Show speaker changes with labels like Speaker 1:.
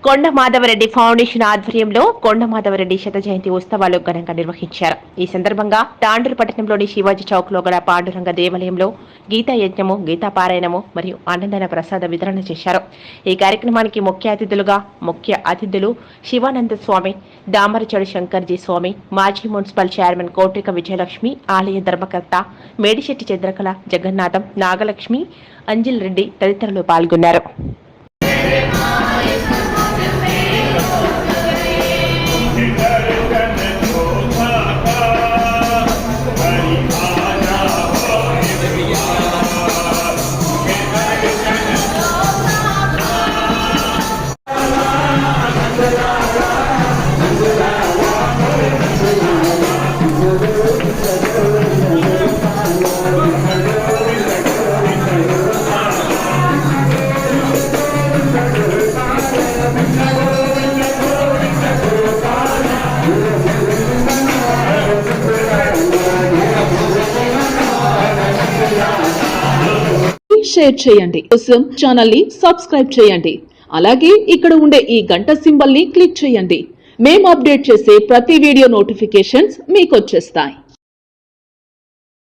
Speaker 1: కొండ మాధవరెడ్డి ఫౌండేషన్ ఆధ్వర్యంలో కొండ మాధవరెడ్డి శత జయంతి ఉత్సవాలు ఘనంగా నిర్వహించారు. ఈ సందర్భంగా తాండూరు పట్టణంలోని శివాజీ చౌక్ లో గల పాండురంగ దేవాలయంలో గీతా యజ్ఞము, గీతా పారాయణము మరియు అన్నదాన ప్రసాద వితరణ చేశారు. ఈ కార్యక్రమానికి ముఖ్య అతిథులు శివానంద స్వామి, దామరచడి శంకర్జీ స్వామి, మాజీ మున్సిపల్ చైర్మన్ కోటిక విజయలక్ష్మి, ఆలయ ధర్మకర్త మేడిశెట్టి చంద్రకళ, జగన్నాథం, నాగలక్ష్మి, అంజిల్ రెడ్డి తదితరులు పాల్గొన్నారు.
Speaker 2: షేర్ చేయండి. కోసం ఛానల్ ని సబ్స్క్రైబ్ చేయండి. అలాగే ఇక్కడ ఉండే ఈ గంట సింబల్ ని క్లిక్ చేయండి. మేము అప్డేట్ చేసే ప్రతి వీడియో నోటిఫికేషన్స్ మీకు వచ్చేస్తాయి.